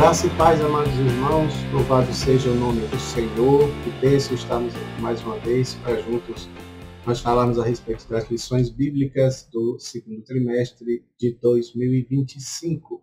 Graça e paz, amados irmãos, louvado seja o nome do Senhor, que bênção estamos aqui mais uma vez para juntos nós falarmos a respeito das lições bíblicas do segundo trimestre de 2025,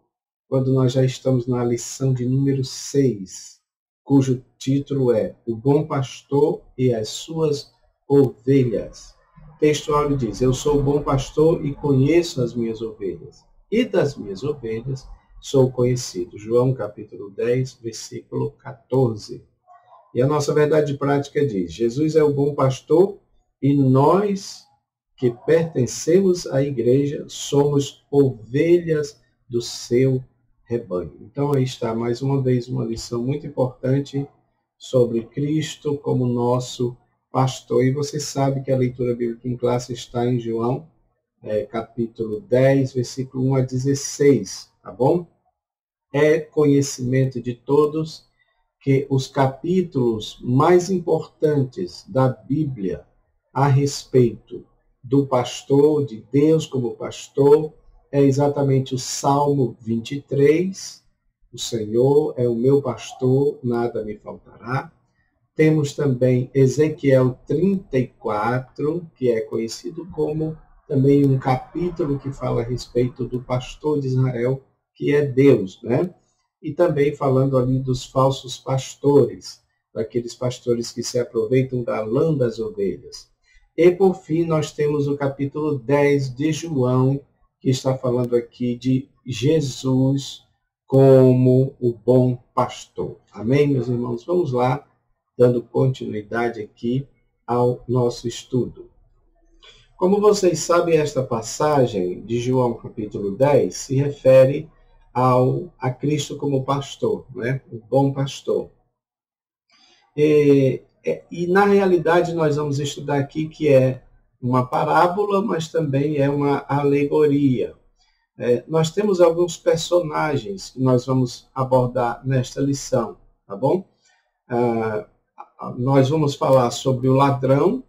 quando nós já estamos na lição de número 6, cujo título é O Bom Pastor e as Suas Ovelhas. O texto áureo diz: Eu sou o bom pastor e conheço as minhas ovelhas, e das minhas ovelhas sou conhecido. João capítulo 10, versículo 14. E a nossa verdade prática diz: Jesus é o bom pastor e nós que pertencemos à igreja somos ovelhas do seu rebanho. Então aí está mais uma vez uma lição muito importante sobre Cristo como nosso pastor. E você sabe que a leitura bíblica em classe está em João capítulo 10, versículo 1 a 16, tá bom? É conhecimento de todos que os capítulos mais importantes da Bíblia a respeito do pastor, de Deus como pastor, é exatamente o Salmo 23, o Senhor é o meu pastor, nada me faltará. Temos também Ezequiel 34, que é conhecido como também um capítulo que fala a respeito do pastor de Israel, que é Deus, né? E também falando ali dos falsos pastores, daqueles pastores que se aproveitam da lã das ovelhas. E por fim nós temos o capítulo 10 de João, que está falando aqui de Jesus como o bom pastor. Amém, meus irmãos? Vamos lá, dando continuidade aqui ao nosso estudo. Como vocês sabem, esta passagem de João capítulo 10 se refere a Cristo como pastor, né? O bom pastor. E na realidade nós vamos estudar aqui que é uma parábola, mas também é uma alegoria. Nós temos alguns personagens que nós vamos abordar nesta lição, tá bom? Nós vamos falar sobre o ladrão,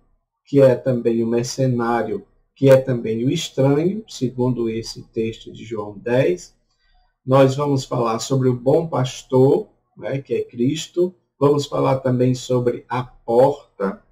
que é também o mercenário, que é também o estranho, segundo esse texto de João 10. Nós vamos falar sobre o bom pastor, né, que é Cristo. Vamos falar também sobre a porta.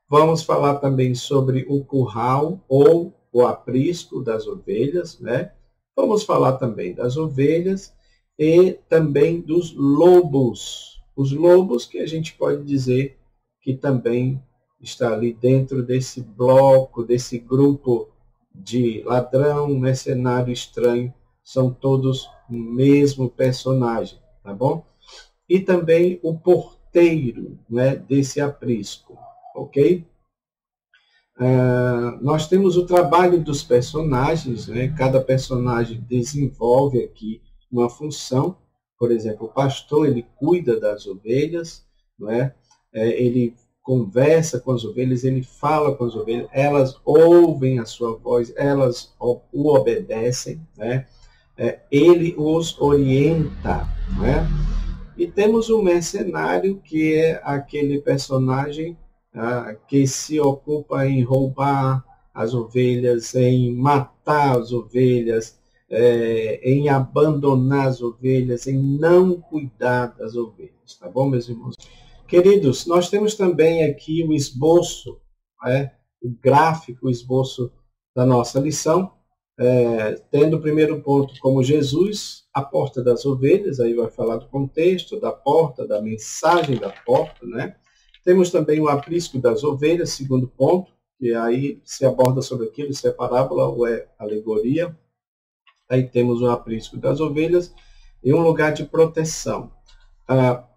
Vamos falar também sobre o curral ou o aprisco das ovelhas, né? Vamos falar também das ovelhas e também dos lobos. Os lobos que a gente pode dizer que também está ali dentro desse bloco, desse grupo de ladrão, mercenário, estranho, são todos o mesmo personagem, tá bom? E também o porteiro, né, desse aprisco, ok? Nós temos o trabalho dos personagens, né? Cada personagem desenvolve aqui uma função. Por exemplo, o pastor, ele cuida das ovelhas, não é? Ele conversa com as ovelhas, ele fala com as ovelhas, elas ouvem a sua voz, elas o obedecem, né? Ele os orienta, né? E temos o mercenário, que é aquele personagem que se ocupa em roubar as ovelhas, em matar as ovelhas, em abandonar as ovelhas, em não cuidar das ovelhas, tá bom, meus irmãos? Queridos, nós temos também aqui o esboço, o gráfico, o esboço da nossa lição, tendo o primeiro ponto como Jesus, a porta das ovelhas, aí vai falar do contexto, da porta, da mensagem da porta, né? Temos também o aprisco das ovelhas, segundo ponto, que aí se aborda sobre aquilo, se é parábola ou é alegoria. Aí temos o aprisco das ovelhas e um lugar de proteção.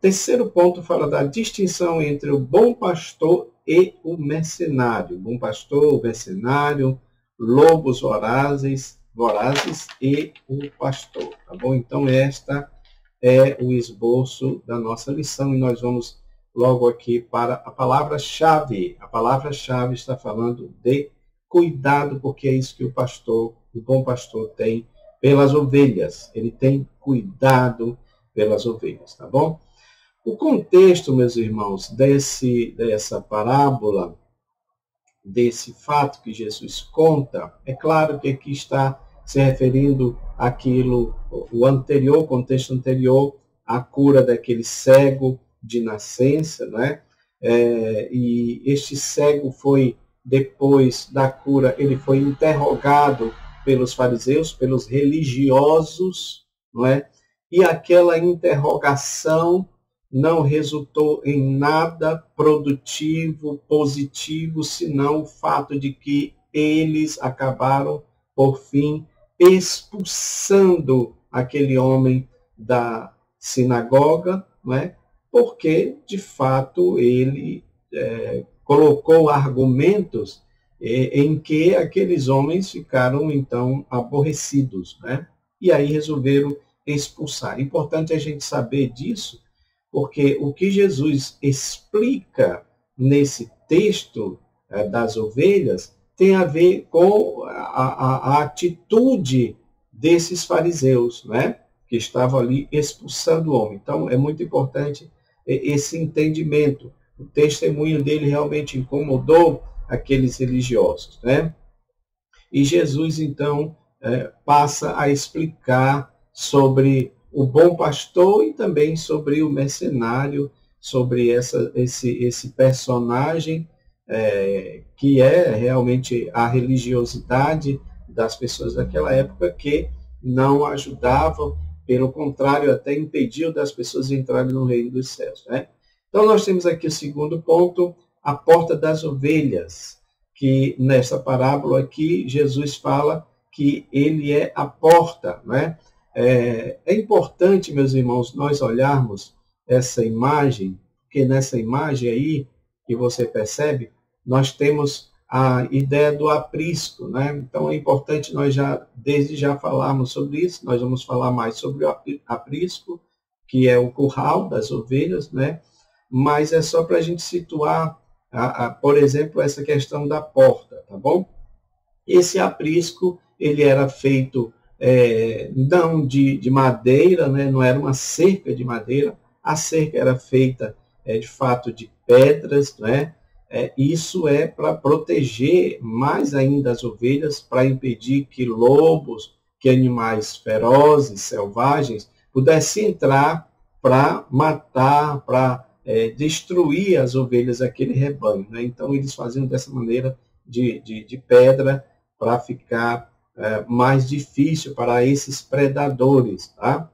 Terceiro ponto fala da distinção entre o bom pastor e o mercenário. Bom pastor, o mercenário, lobos vorazes e o pastor. Tá bom? Então, esta é o esboço da nossa lição e nós vamos logo aqui para a palavra-chave. A palavra-chave está falando de cuidado, porque é isso que o bom pastor tem pelas ovelhas. Ele tem cuidado pelas ovelhas, tá bom? O contexto, meus irmãos, dessa parábola, desse fato que Jesus conta, é claro que aqui está se referindo àquilo, o contexto anterior, a cura daquele cego de nascença, né? E este cego foi, depois da cura, ele foi interrogado pelos fariseus, pelos religiosos, não é? E aquela interrogação não resultou em nada produtivo, positivo, senão o fato de que eles acabaram, por fim, expulsando aquele homem da sinagoga, não é? Porque, de fato, ele colocou argumentos em que aqueles homens ficaram, então, aborrecidos, né? E aí resolveram expulsar. Importante a gente saber disso, porque o que Jesus explica nesse texto das ovelhas tem a ver com a atitude desses fariseus, né? Que estavam ali expulsando o homem. Então, é muito importante esse entendimento. O testemunho dele realmente incomodou aqueles religiosos, né? E Jesus, então, passa a explicar sobre o bom pastor e também sobre o mercenário, sobre esse personagem que é realmente a religiosidade das pessoas daquela época, que não ajudavam, pelo contrário, até impediam das pessoas entrarem no reino dos céus, né? Então, nós temos aqui o segundo ponto, a porta das ovelhas, que nessa parábola aqui, Jesus fala que ele é a porta, né? É importante, meus irmãos, nós olharmos essa imagem, porque nessa imagem aí, que você percebe, nós temos a ideia do aprisco, né? Então é importante nós desde já falarmos sobre isso. Nós vamos falar mais sobre o aprisco, que é o curral das ovelhas, né? Mas é só para a gente situar, por exemplo, essa questão da porta, tá bom? Esse aprisco, ele era feito não de madeira, né? Não era uma cerca de madeira, a cerca era feita de fato de pedras, né? Isso é para proteger mais ainda as ovelhas, para impedir que lobos, que animais ferozes, selvagens, pudessem entrar para matar, para destruir as ovelhas daquele rebanho, né? Então eles faziam dessa maneira de pedra para ficar mais difícil para esses predadores, tá?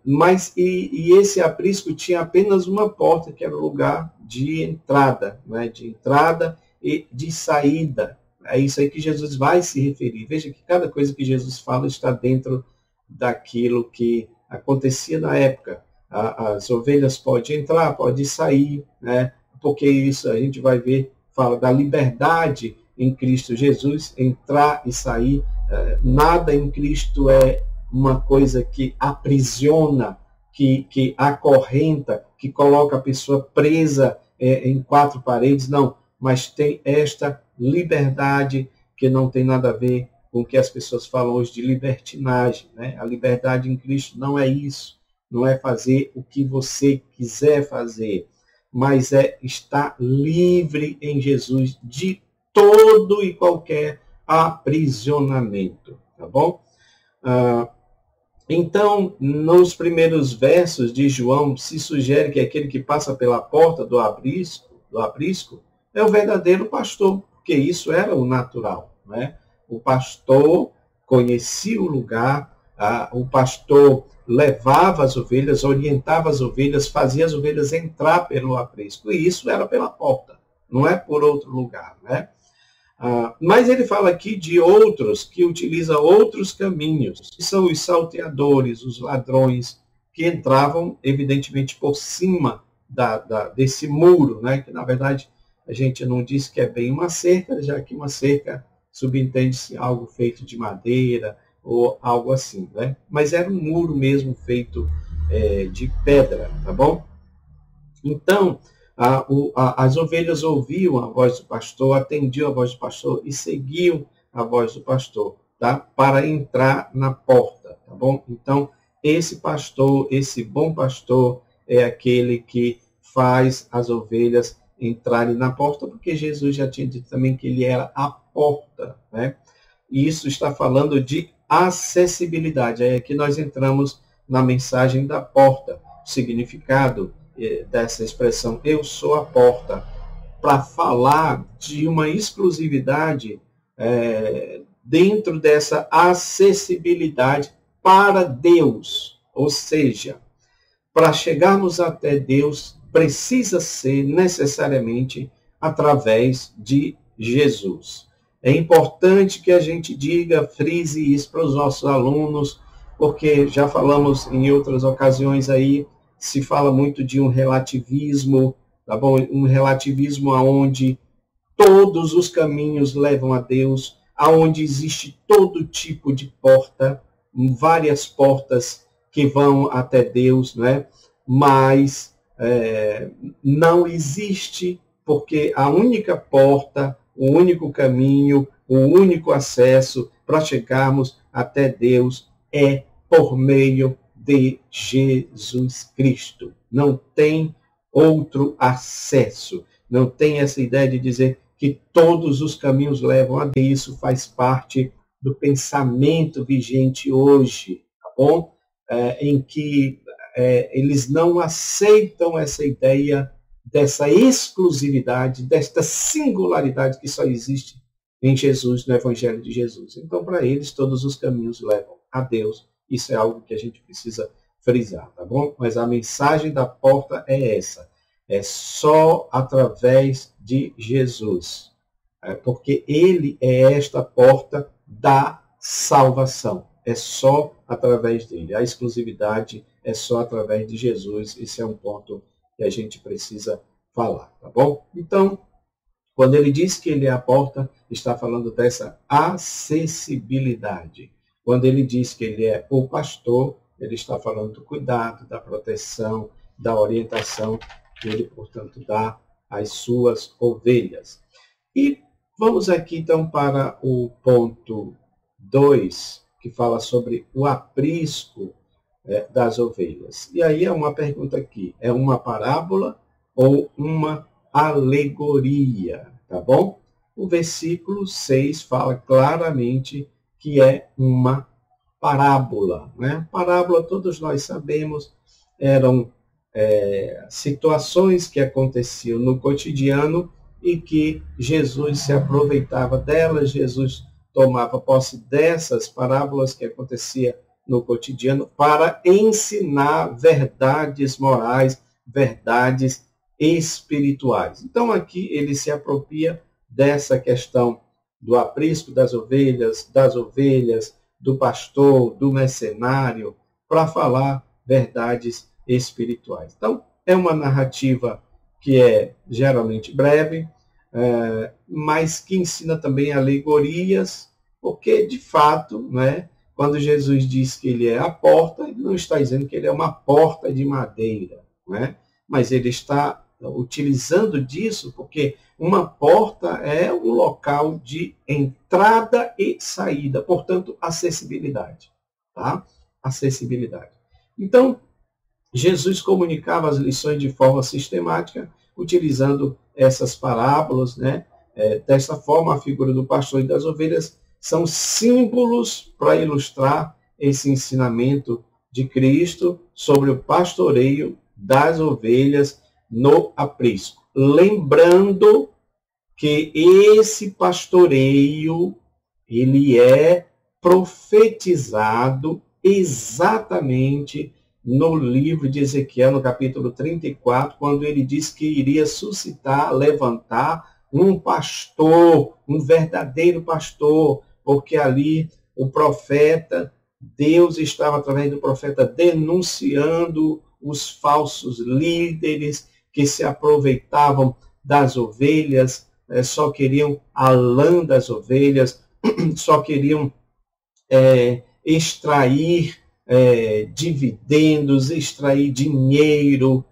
Mas esse aprisco tinha apenas uma porta, que era o lugar de entrada, né? De entrada e de saída. É isso aí que Jesus vai se referir. Veja que cada coisa que Jesus fala está dentro daquilo que acontecia na época. As ovelhas podem entrar, podem sair, né? Porque isso a gente vai ver, fala da liberdade em Cristo Jesus, entrar e sair. Nada em Cristo é uma coisa que aprisiona, que acorrenta, que coloca a pessoa presa em quatro paredes, não. Mas tem esta liberdade que não tem nada a ver com o que as pessoas falam hoje de libertinagem, né? A liberdade em Cristo não é isso, não é fazer o que você quiser fazer, mas é estar livre em Jesus de todo e qualquer aprisionamento, tá bom? Então, nos primeiros versos de João, se sugere que aquele que passa pela porta do aprisco é o verdadeiro pastor, porque isso era o natural, né? O pastor conhecia o lugar, o pastor levava as ovelhas, orientava as ovelhas, fazia as ovelhas entrar pelo aprisco, e isso era pela porta, não é por outro lugar, né? Mas ele fala aqui de outros que utilizam outros caminhos, que são os salteadores, os ladrões, que entravam, evidentemente, por cima desse muro, né? Que, na verdade, a gente não diz que é bem uma cerca, já que uma cerca subentende-se algo feito de madeira ou algo assim, né? Mas era um muro mesmo feito de pedra, tá bom? Então, as ovelhas ouviam a voz do pastor, atendiam a voz do pastor e seguiam a voz do pastor, tá? Para entrar na porta, tá bom? Então, esse pastor, esse bom pastor, é aquele que faz as ovelhas entrarem na porta, porque Jesus já tinha dito também que ele era a porta, né? E isso está falando de acessibilidade. Aí aqui nós entramos na mensagem da porta. O significado dessa expressão, eu sou a porta, para falar de uma exclusividade dentro dessa acessibilidade para Deus. Ou seja, para chegarmos até Deus, precisa ser necessariamente através de Jesus. É importante que a gente diga, frise isso para os nossos alunos, porque já falamos em outras ocasiões aí, se fala muito de um relativismo, tá bom? Um relativismo aonde todos os caminhos levam a Deus, aonde existe todo tipo de porta, várias portas que vão até Deus, né? Mas não existe, porque a única porta, o único caminho, o único acesso para chegarmos até Deus é por meio de Jesus Cristo. Não tem outro acesso. Não tem essa ideia de dizer que todos os caminhos levam a Deus. Isso faz parte do pensamento vigente hoje, tá bom? Em que eles não aceitam essa ideia dessa exclusividade, desta singularidade que só existe em Jesus, no Evangelho de Jesus. Então, para eles, todos os caminhos levam a Deus. Isso é algo que a gente precisa frisar, tá bom? Mas a mensagem da porta é essa. É só através de Jesus. Porque ele é esta porta da salvação. É só através dele. A exclusividade é só através de Jesus. Esse é um ponto que a gente precisa falar, tá bom? Então, quando ele diz que ele é a porta, está falando dessa acessibilidade. Quando ele diz que ele é o pastor, ele está falando do cuidado, da proteção, da orientação que ele, portanto, dá às suas ovelhas. E vamos aqui, então, para o ponto 2, que fala sobre o aprisco das ovelhas. E aí é uma pergunta aqui, é uma parábola ou uma alegoria, tá bom? O versículo 6 fala claramente que é uma parábola, né? Parábola, todos nós sabemos, eram situações que aconteciam no cotidiano e que Jesus se aproveitava delas, Jesus tomava posse dessas parábolas que aconteciam no cotidiano para ensinar verdades morais, verdades espirituais. Então aqui ele se apropria dessa questão do aprisco das ovelhas, do pastor, do mercenário, para falar verdades espirituais. Então é uma narrativa que é geralmente breve, mas que ensina também alegorias, porque de fato, né, quando Jesus diz que ele é a porta, ele não está dizendo que ele é uma porta de madeira, né? Mas ele está utilizando disso porque uma porta é um local de entrada e saída, portanto, acessibilidade. Tá? Acessibilidade. Então, Jesus comunicava as lições de forma sistemática, utilizando essas parábolas, né? Dessa forma, a figura do pastor e das ovelhas são símbolos para ilustrar esse ensinamento de Cristo sobre o pastoreio das ovelhas no aprisco. Lembrando que esse pastoreio, ele é profetizado exatamente no livro de Ezequiel, no capítulo 34, quando ele diz que iria suscitar, levantar um pastor, um verdadeiro pastor, porque ali o profeta, Deus estava através do profeta denunciando os falsos líderes que se aproveitavam das ovelhas, só queriam a lã das ovelhas, só queriam extrair dividendos, extrair dinheiro,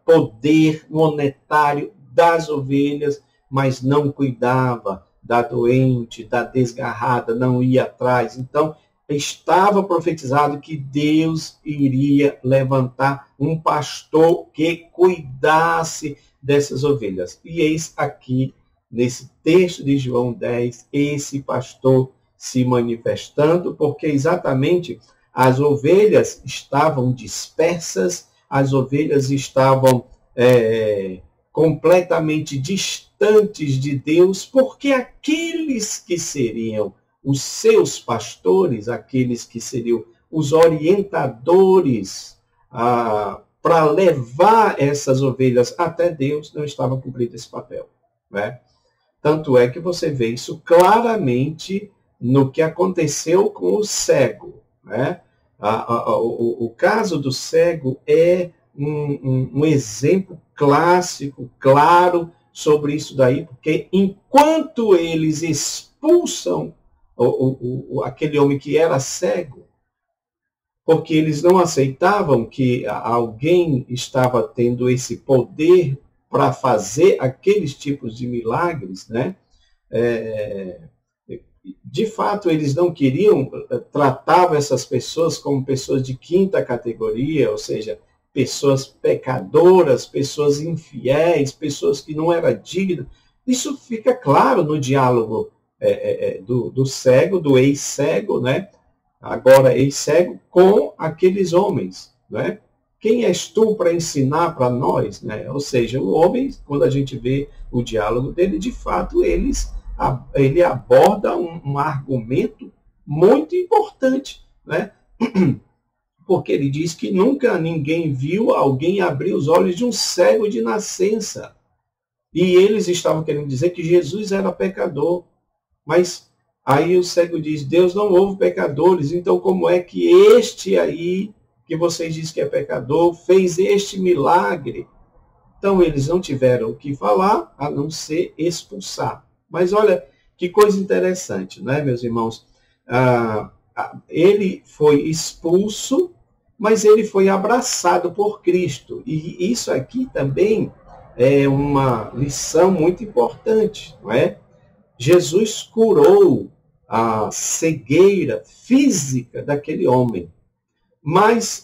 poder monetário das ovelhas, mas não cuidava da doente, da desgarrada, não ia atrás. Então, estava profetizado que Deus iria levantar um pastor que cuidasse dessas ovelhas. E eis aqui, nesse texto de João 10, esse pastor se manifestando, porque exatamente as ovelhas estavam dispersas, as ovelhas estavam completamente distantes de Deus, porque aqueles que seriam os seus pastores, aqueles que seriam os orientadores para levar essas ovelhas até Deus, não estavam cumprindo esse papel, né? Tanto é que você vê isso claramente no que aconteceu com o cego, né? O caso do cego é um exemplo clássico, claro, sobre isso daí, porque enquanto eles expulsam aquele homem que era cego, porque eles não aceitavam que alguém estava tendo esse poder para fazer aqueles tipos de milagres, né? De fato, eles não queriam, tratavam essas pessoas como pessoas de quinta categoria, ou seja, pessoas pecadoras, pessoas infiéis, pessoas que não eram dignas. Isso fica claro no diálogo do cego, do ex-cego, né? Agora ex-cego, com aqueles homens, né? Quem és tu para ensinar para nós, né? Ou seja, o homem, quando a gente vê o diálogo dele, de fato, ele aborda um argumento muito importante, né? Porque ele diz que nunca ninguém viu alguém abrir os olhos de um cego de nascença. E eles estavam querendo dizer que Jesus era pecador. Mas aí o cego diz, Deus não ouve pecadores, então como é que este aí, que vocês dizem que é pecador, fez este milagre? Então eles não tiveram o que falar, a não ser expulsar. Mas olha que coisa interessante, né, meus irmãos? Ele foi expulso, mas ele foi abraçado por Cristo. E isso aqui também é uma lição muito importante, não é? Jesus curou a cegueira física daquele homem. Mas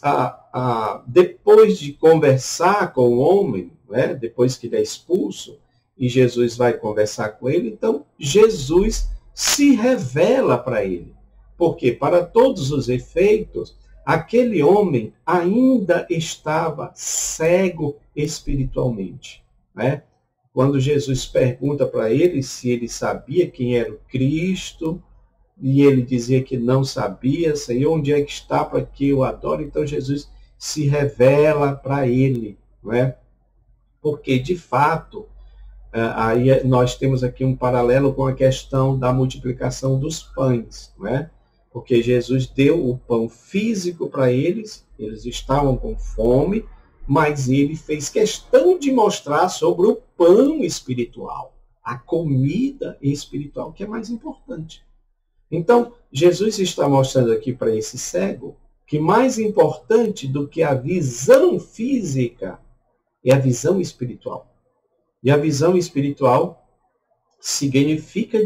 depois de conversar com o homem, né, depois que ele é expulso, e Jesus vai conversar com ele, então Jesus se revela para ele. Porque, para todos os efeitos, aquele homem ainda estava cego espiritualmente, né? Quando Jesus pergunta para ele se ele sabia quem era o Cristo, e ele dizia que não sabia, Senhor, onde é que está para que eu adore? Então Jesus se revela para ele, não é? Porque, de fato, aí nós temos aqui um paralelo com a questão da multiplicação dos pães, não é? Porque Jesus deu o pão físico para eles, eles estavam com fome, mas ele fez questão de mostrar sobre o pão espiritual, a comida espiritual, que é mais importante. Então, Jesus está mostrando aqui para esse cego que mais importante do que a visão física é a visão espiritual. E a visão espiritual significa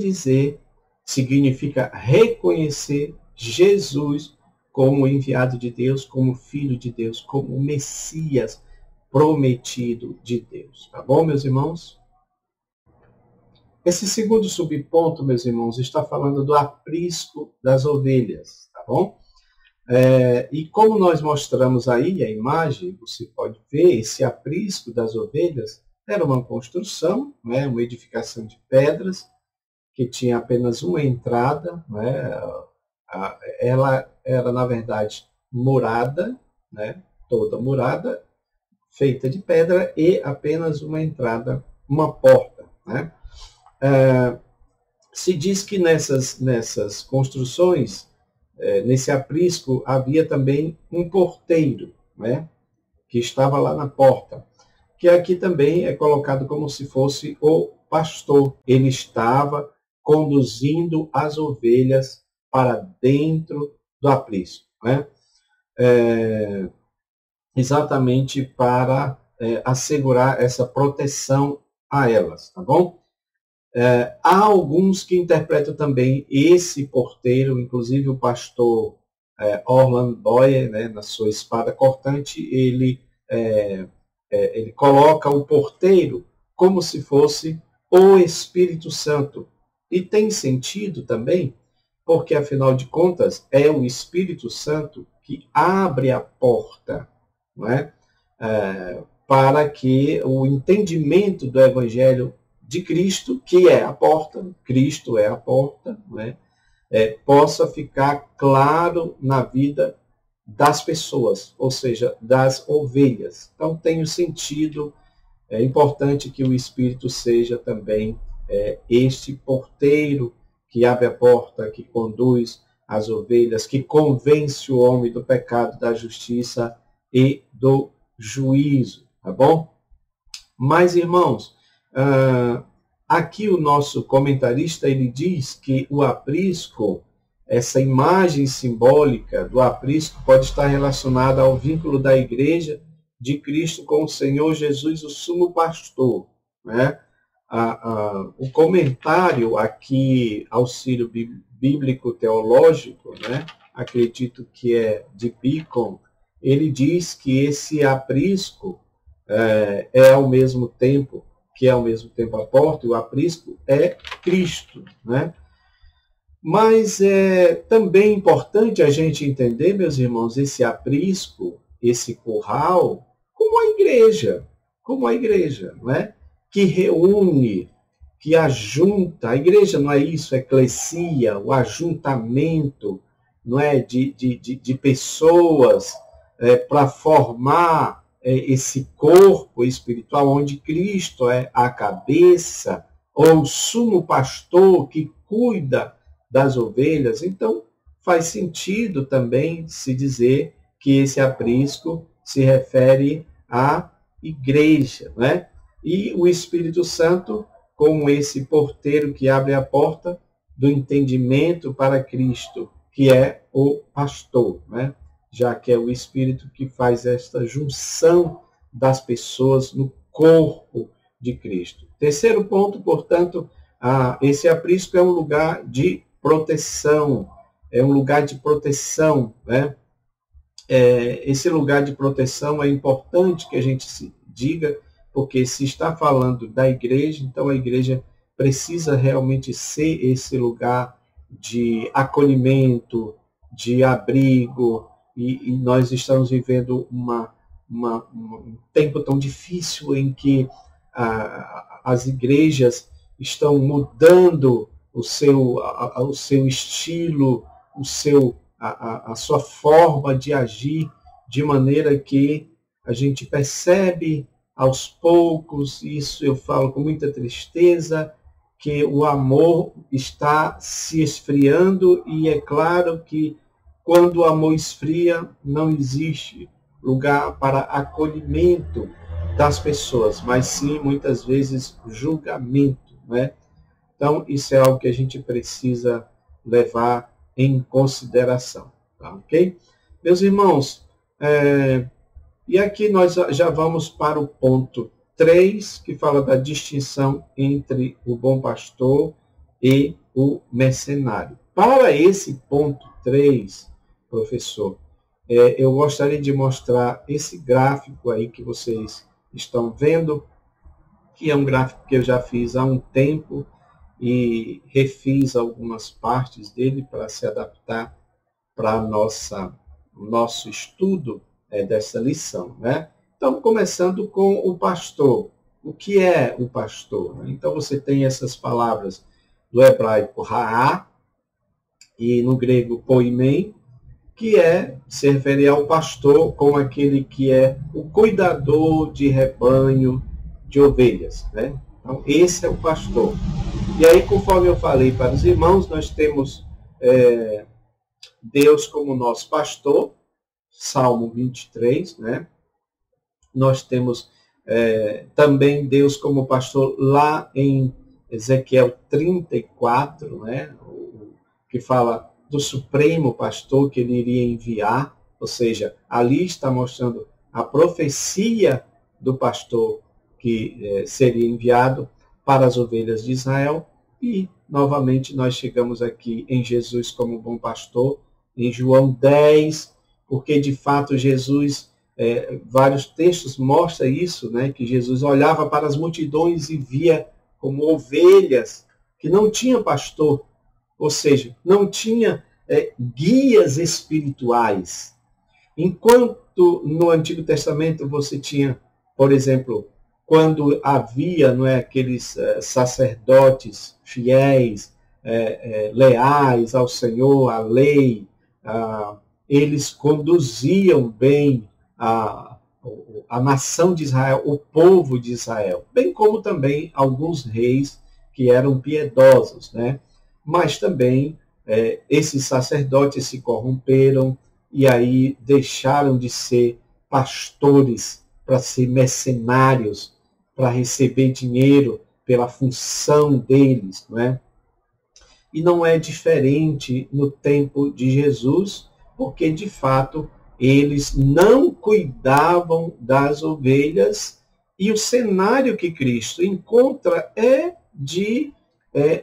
reconhecer Jesus como enviado de Deus, como filho de Deus, como o Messias prometido de Deus. Tá bom, meus irmãos? Esse segundo subponto, meus irmãos, está falando do aprisco das ovelhas, tá bom? E como nós mostramos aí a imagem, você pode ver, esse aprisco das ovelhas era uma construção, né, uma edificação de pedras, que tinha apenas uma entrada, né, ela era, na verdade, murada, né, toda murada, feita de pedra e apenas uma entrada, uma porta, né? Se diz que nessas construções, nesse aprisco, havia também um porteiro, né, que estava lá na porta, que aqui também é colocado como se fosse o pastor. Ele estava conduzindo as ovelhas para dentro do aprisco, né? Exatamente para assegurar essa proteção a elas, tá bom? Há alguns que interpretam também esse porteiro, inclusive o pastor Orland Boyer, né, na sua espada cortante, ele coloca o porteiro como se fosse o Espírito Santo. E tem sentido também, porque, afinal de contas, é o Espírito Santo que abre a porta, não é? Para que o entendimento do Evangelho de Cristo, que é a porta, Cristo é a porta, não é? Possa ficar claro na vida das pessoas, ou seja, das ovelhas. Então, tem o sentido, é importante que o Espírito seja também este porteiro que abre a porta, que conduz as ovelhas, que convence o homem do pecado, da justiça e do juízo, tá bom? Mas, irmãos, aqui o nosso comentarista, ele diz que o aprisco, essa imagem simbólica do aprisco, pode estar relacionada ao vínculo da igreja de Cristo com o Senhor Jesus, o sumo pastor, né? O comentário aqui, auxílio bíblico teológico, né? Acredito que é de Beacon, ele diz que esse aprisco é ao mesmo tempo a porta, e o aprisco é Cristo, né? Mas é também importante a gente entender, meus irmãos, esse aprisco, esse curral, como a igreja, não é? Que reúne, que ajunta. A igreja não é isso, é eclesia, o ajuntamento, não é, de pessoas para formar esse corpo espiritual onde Cristo é a cabeça, ou o sumo pastor que cuida das ovelhas. Então, faz sentido também se dizer que esse aprisco se refere à igreja, né? E o Espírito Santo como esse porteiro que abre a porta do entendimento para Cristo, que é o pastor, né? Já que é o Espírito que faz esta junção das pessoas no corpo de Cristo. Terceiro ponto, portanto, esse aprisco é um lugar de proteção, né? Esse lugar de proteção é importante que a gente se diga, porque se está falando da igreja, então a igreja precisa realmente ser esse lugar de acolhimento, de abrigo, e nós estamos vivendo um tempo tão difícil em que as igrejas estão mudando o seu estilo, a sua forma de agir, de maneira que a gente percebe aos poucos, isso eu falo com muita tristeza, que o amor está se esfriando, e é claro que quando o amor esfria, não existe lugar para acolhimento das pessoas, mas sim, muitas vezes, julgamento, né? Então, isso é algo que a gente precisa levar em consideração, tá, ok? Meus irmãos, e aqui nós já vamos para o ponto 3, que fala da distinção entre o bom pastor e o mercenário. Para esse ponto 3, professor, eu gostaria de mostrar esse gráfico aí que vocês estão vendo, que é um gráfico que eu já fiz há um tempo e refiz algumas partes dele para se adaptar para o nosso estudo dessa lição, né? Então, começando com o pastor. O que é o pastor? Então, você tem essas palavras do hebraico ra'á e no grego poimen, que se refere ao pastor como aquele que é o cuidador de rebanho de ovelhas, né? Então, esse é o pastor. E aí, conforme eu falei para os irmãos, nós temos Deus como nosso pastor, Salmo 23, né? Nós temos também Deus como pastor lá em Ezequiel 34, né? Que fala do supremo pastor que ele iria enviar, ou seja, ali está mostrando a profecia do pastor que seria enviado para as ovelhas de Israel. E, novamente, nós chegamos aqui em Jesus como bom pastor, em João 10, porque, de fato, Jesus, vários textos mostram isso, né, que Jesus olhava para as multidões e via como ovelhas que não tinham pastor, ou seja, não tinha guias espirituais. Enquanto no Antigo Testamento você tinha, por exemplo, quando havia, não é, aqueles sacerdotes fiéis, leais ao Senhor, à lei, eles conduziam bem a nação de Israel, o povo de Israel, bem como também alguns reis que eram piedosos, né? Mas também esses sacerdotes se corromperam e aí deixaram de ser pastores para ser mercenários, para receber dinheiro pela função deles, não é? E não é diferente no tempo de Jesus, porque de fato eles não cuidavam das ovelhas e o cenário que Cristo encontra é de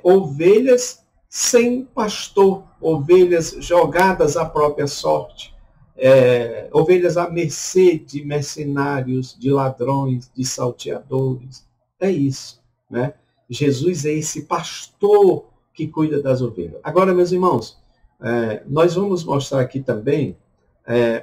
ovelhas sem pastor, ovelhas jogadas à própria sorte, ovelhas à mercê de mercenários, de ladrões, de salteadores. É isso, né? Jesus é esse pastor que cuida das ovelhas. Agora, meus irmãos, nós vamos mostrar aqui também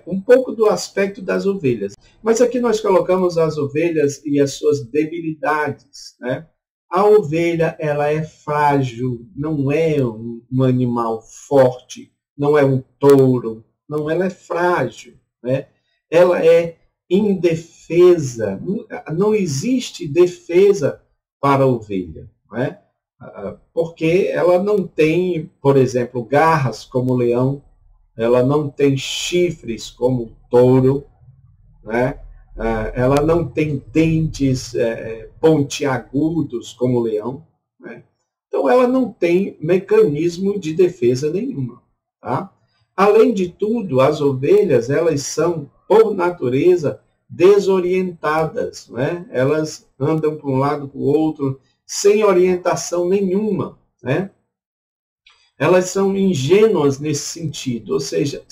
um pouco do aspecto das ovelhas. Mas aqui nós colocamos as ovelhas e as suas debilidades, né? A ovelha, ela é frágil, não é um animal forte, não é um touro, não, ela é frágil, né? Ela é indefesa, não existe defesa para a ovelha, não é? Porque ela não tem, por exemplo, garras como o leão, ela não tem chifres como o touro, né? Ela não tem dentes pontiagudos como o leão, né? Então ela não tem mecanismo de defesa nenhuma, tá? Além de tudo, as ovelhas, elas são, por natureza, desorientadas, né? Elas andam para um lado para o outro sem orientação nenhuma, né? Elas são ingênuas nesse sentido, ou seja,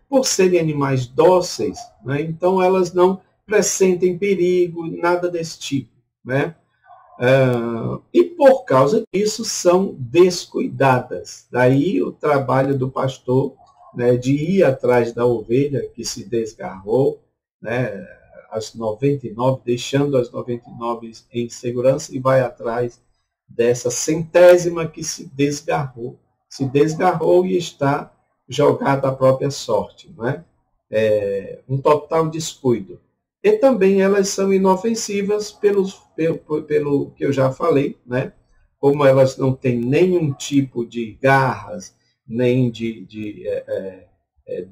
por serem animais dóceis, né? Então elas não pressentem perigo, nada desse tipo, né? E por causa disso são descuidadas. Daí o trabalho do pastor, né, de ir atrás da ovelha que se desgarrou, né, as 99, deixando as 99 em segurança e vai atrás dessa centésima que se desgarrou e está jogada à própria sorte, não é? Um total descuido. E também elas são inofensivas pelo que eu já falei, né? Como elas não têm nenhum tipo de garras, nem de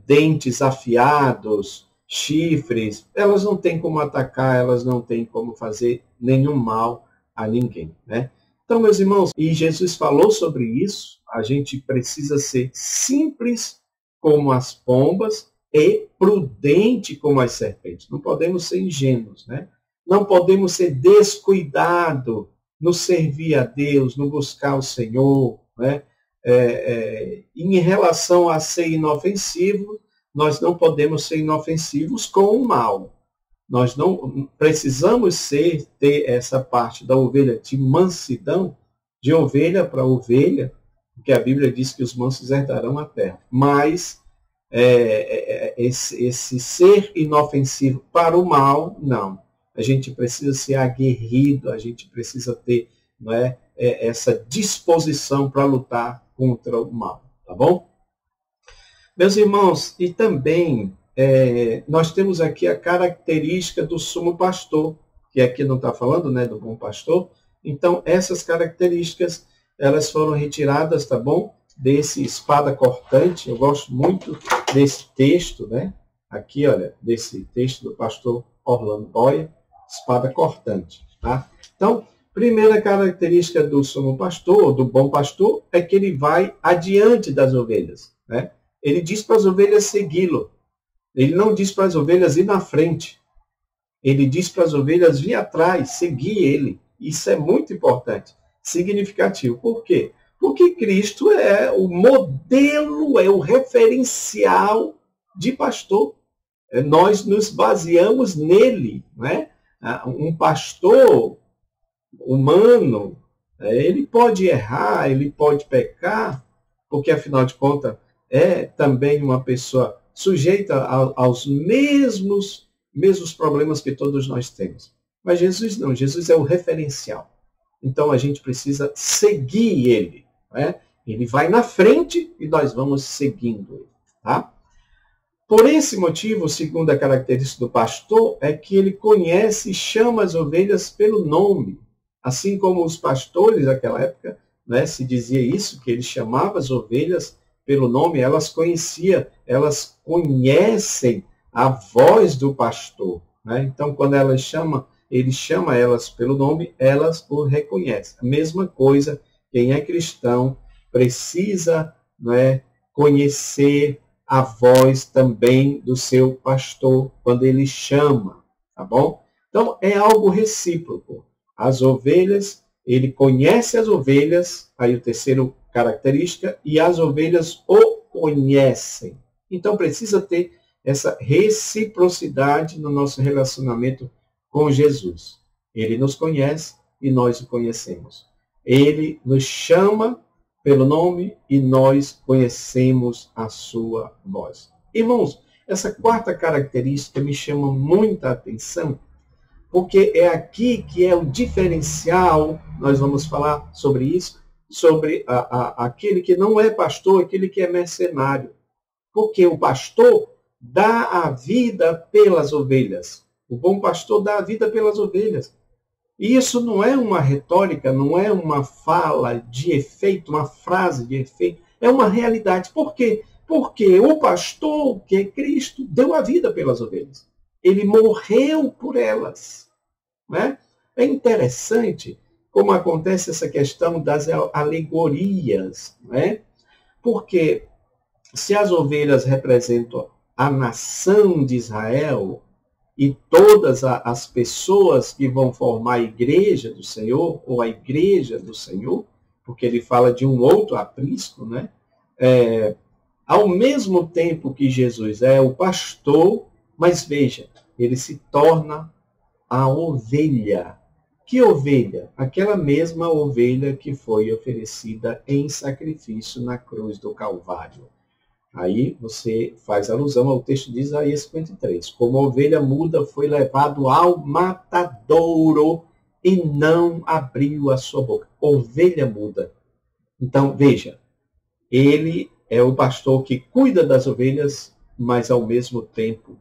dentes afiados, chifres, elas não têm como atacar, elas não têm como fazer nenhum mal a ninguém, né? Então, meus irmãos, e Jesus falou sobre isso, a gente precisa ser simples como as pombas e prudente como as serpentes. Não podemos ser ingênuos, né? Não podemos ser descuidados no servir a Deus, no buscar o Senhor, né? Em relação a ser inofensivo, nós não podemos ser inofensivos com o mal. Nós não precisamos ter essa parte da ovelha de mansidão, de ovelha para ovelha, porque a Bíblia diz que os mansos herdarão a terra. Mas esse ser inofensivo para o mal, não. A gente precisa ser aguerrido, a gente precisa ter, não é, essa disposição para lutar contra o mal, tá bom? Meus irmãos, e também nós temos aqui a característica do sumo pastor, que aqui não está falando, né, do bom pastor. Então, essas características, elas foram retiradas, tá bom? Desse espada cortante. Eu gosto muito desse texto, né? Aqui, olha, desse texto do pastor Orlando Boyer, espada cortante, tá? Então, primeira característica do sumo pastor, do bom pastor, é que ele vai adiante das ovelhas, né? Ele diz para as ovelhas segui-lo. Ele não diz para as ovelhas ir na frente. Ele diz para as ovelhas vir atrás, seguir ele. Isso é muito importante, significativo. Por quê? Porque Cristo é o modelo, é o referencial de pastor. Nós nos baseamos nele, né? Um pastor humano, ele pode errar, ele pode pecar, porque afinal de contas é também uma pessoa sujeita aos mesmos problemas que todos nós temos. Mas Jesus não, Jesus é o referencial. Então a gente precisa seguir ele. Né? Ele vai na frente e nós vamos seguindo ele. Tá? Por esse motivo, segundo a característica do pastor, é que ele conhece e chama as ovelhas pelo nome. Assim como os pastores daquela época, né, se dizia isso, que ele chamava as ovelhas pelo nome, elas conheciam, elas conhecem a voz do pastor. Né? Então, quando ele chama elas pelo nome, elas o reconhecem. A mesma coisa, quem é cristão precisa, né, conhecer a voz também do seu pastor quando ele chama, tá bom? Então, é algo recíproco. As ovelhas, ele conhece as ovelhas, aí o terceiro característica, e as ovelhas o conhecem. Então, precisa ter essa reciprocidade no nosso relacionamento com Jesus. Ele nos conhece e nós o conhecemos. Ele nos chama pelo nome e nós conhecemos a sua voz. Irmãos, essa quarta característica me chama muita atenção, porque é aqui que é o diferencial, nós vamos falar sobre isso, sobre aquele que não é pastor, aquele que é mercenário. Porque o pastor dá a vida pelas ovelhas. O bom pastor dá a vida pelas ovelhas. E isso não é uma retórica, não é uma fala de efeito, uma frase de efeito, é uma realidade. Por quê? Porque o pastor, que é Cristo, deu a vida pelas ovelhas. Ele morreu por elas. Né? É interessante como acontece essa questão das alegorias. Né? Porque se as ovelhas representam a nação de Israel, e todas as pessoas que vão formar a igreja do Senhor, ou a igreja do Senhor, porque ele fala de um outro aprisco, né? Ao mesmo tempo que Jesus é o pastor, mas veja, ele se torna a ovelha. Que ovelha? Aquela mesma ovelha que foi oferecida em sacrifício na cruz do Calvário. Aí você faz alusão ao texto de Isaías 53. Como ovelha muda foi levado ao matadouro e não abriu a sua boca. Ovelha muda. Então, veja, ele é o pastor que cuida das ovelhas, mas ao mesmo tempo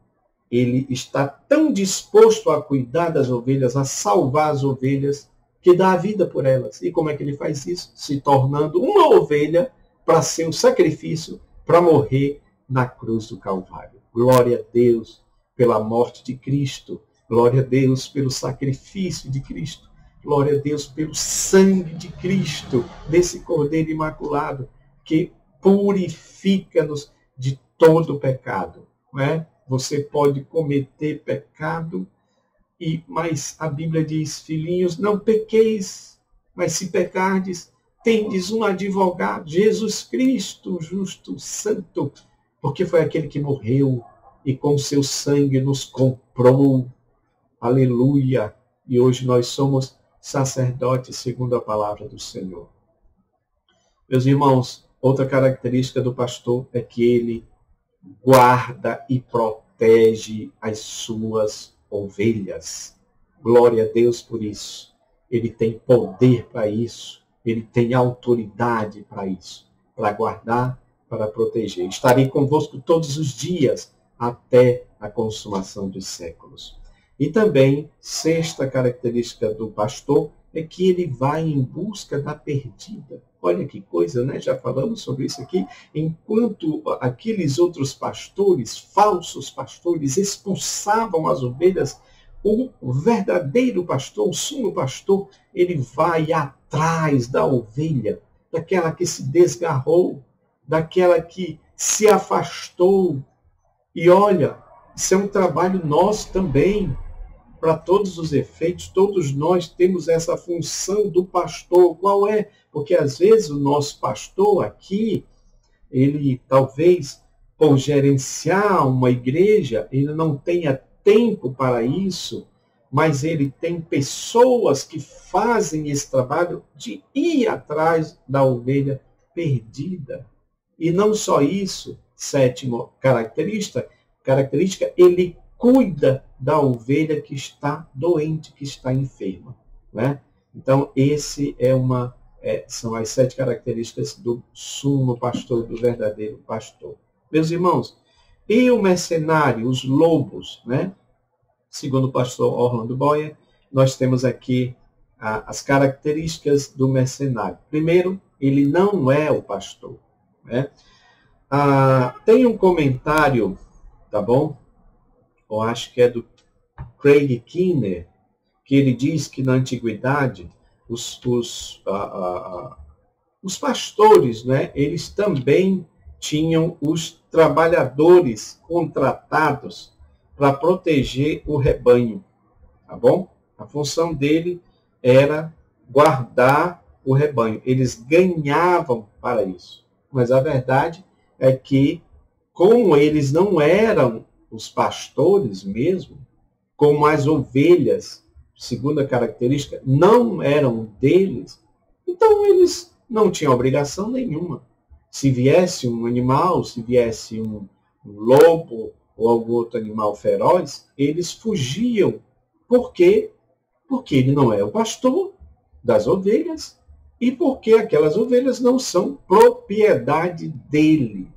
ele está tão disposto a cuidar das ovelhas, a salvar as ovelhas, que dá a vida por elas. E como é que ele faz isso? Se tornando uma ovelha para ser um sacrifício, para morrer na cruz do Calvário. Glória a Deus pela morte de Cristo. Glória a Deus pelo sacrifício de Cristo. Glória a Deus pelo sangue de Cristo, desse Cordeiro Imaculado, que purifica-nos de todo pecado. Não é? Você pode cometer pecado, mas a Bíblia diz, filhinhos, não pequeis, mas se pecardes, tendes um advogado, Jesus Cristo, justo, santo, porque foi aquele que morreu e com seu sangue nos comprou. Aleluia! E hoje nós somos sacerdotes segundo a palavra do Senhor. Meus irmãos, outra característica do pastor é que ele guarda e protege as suas ovelhas. Glória a Deus por isso. Ele tem poder para isso. Ele tem autoridade para isso, para guardar, para proteger. Estarei convosco todos os dias, até a consumação dos séculos. E também, sexta característica do pastor, é que ele vai em busca da perdida. Olha que coisa, né? Já falamos sobre isso aqui. Enquanto aqueles outros pastores, falsos pastores, expulsavam as ovelhas, o verdadeiro pastor, o sumo pastor, ele vai atrás da ovelha, daquela que se desgarrou, daquela que se afastou. E olha, isso é um trabalho nosso também, para todos os efeitos, todos nós temos essa função do pastor. Qual é? Porque às vezes o nosso pastor aqui, ele talvez, por gerenciar uma igreja, ele não tenha tempo para isso, mas ele tem pessoas que fazem esse trabalho de ir atrás da ovelha perdida. E não só isso, sétima característica, ele cuida da ovelha que está doente, que está enferma. Né? Então, são as 7 características do sumo pastor, do verdadeiro pastor. Meus irmãos, e o mercenário, os lobos, né? Segundo o pastor Orlando Boyer, nós temos aqui as características do mercenário. Primeiro, ele não é o pastor. Né? Tem um comentário, tá bom? Eu acho que é do Craig Keener, que ele diz que na antiguidade os pastores, né, eles também tinham os trabalhadores contratados para proteger o rebanho, tá bom? A função dele era guardar o rebanho. Eles ganhavam para isso. Mas a verdade é que, como eles não eram os pastores mesmo, como as ovelhas, segunda característica, não eram deles, então eles não tinham obrigação nenhuma. Se viesse um animal, se viesse um lobo ou algum outro animal feroz, eles fugiam. Por quê? Porque ele não é o pastor das ovelhas e porque aquelas ovelhas não são propriedade dele.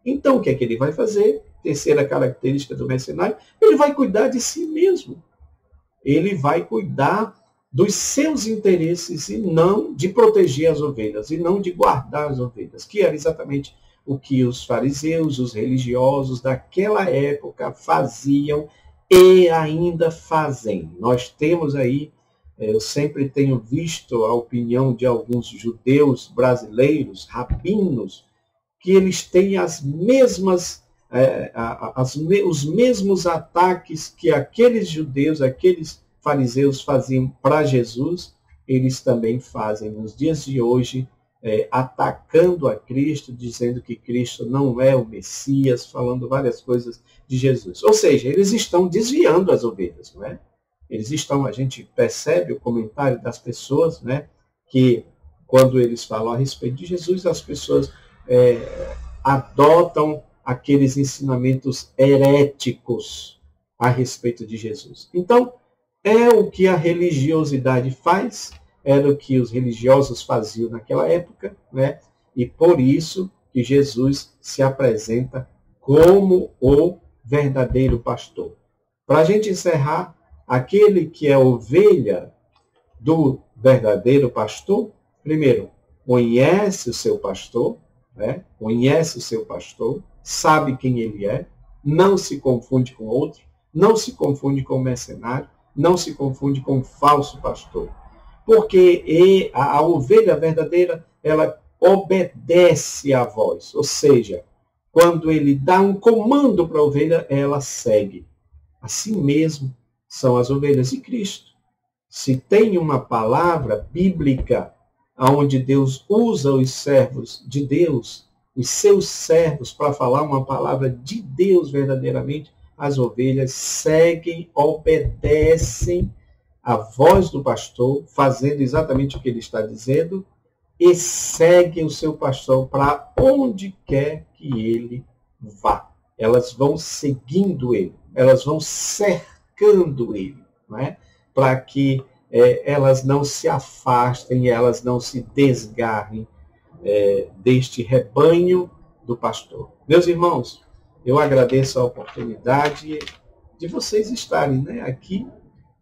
Então, o que é que ele vai fazer? Terceira característica do mercenário, ele vai cuidar de si mesmo. Ele vai cuidar dos seus interesses e não de proteger as ovelhas, e não de guardar as ovelhas, que era exatamente o que os fariseus, os religiosos daquela época faziam e ainda fazem. Nós temos aí, eu sempre tenho visto a opinião de alguns judeus brasileiros, rabinos, que eles têm as mesmas, os mesmos ataques que aqueles judeus, aqueles fariseus faziam para Jesus, eles também fazem nos dias de hoje, atacando a Cristo, dizendo que Cristo não é o Messias, falando várias coisas de Jesus. Ou seja, eles estão desviando as ovelhas, não é? A gente percebe o comentário das pessoas, né, que quando eles falam a respeito de Jesus, as pessoas adotam aqueles ensinamentos heréticos a respeito de Jesus. Então, é o que a religiosidade faz, era o que os religiosos faziam naquela época, né? E por isso que Jesus se apresenta como o verdadeiro pastor. Para a gente encerrar, aquele que é ovelha do verdadeiro pastor, primeiro, conhece o seu pastor, né? Conhece o seu pastor, sabe quem ele é, não se confunde com outro, não se confunde com o mercenário, não se confunde com o falso pastor. Porque a ovelha verdadeira, ela obedece à voz. Ou seja, quando ele dá um comando para a ovelha, ela segue. Assim mesmo são as ovelhas de Cristo. Se tem uma palavra bíblica onde Deus usa os servos de Deus, os seus servos, para falar uma palavra de Deus verdadeiramente, as ovelhas seguem, obedecem à voz do pastor, fazendo exatamente o que ele está dizendo, e seguem o seu pastor para onde quer que ele vá. Elas vão seguindo ele, elas vão cercando ele, não é? Para que elas não se afastem, elas não se desgarrem deste rebanho do pastor. Meus irmãos, eu agradeço a oportunidade de vocês estarem, né, aqui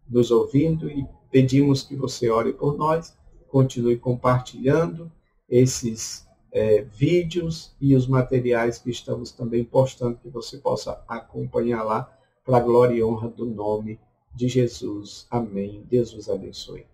nos ouvindo e pedimos que você ore por nós, continue compartilhando esses vídeos e os materiais que estamos também postando, que você possa acompanhar lá, para a glória e honra do nome de Jesus. Amém. Deus os abençoe.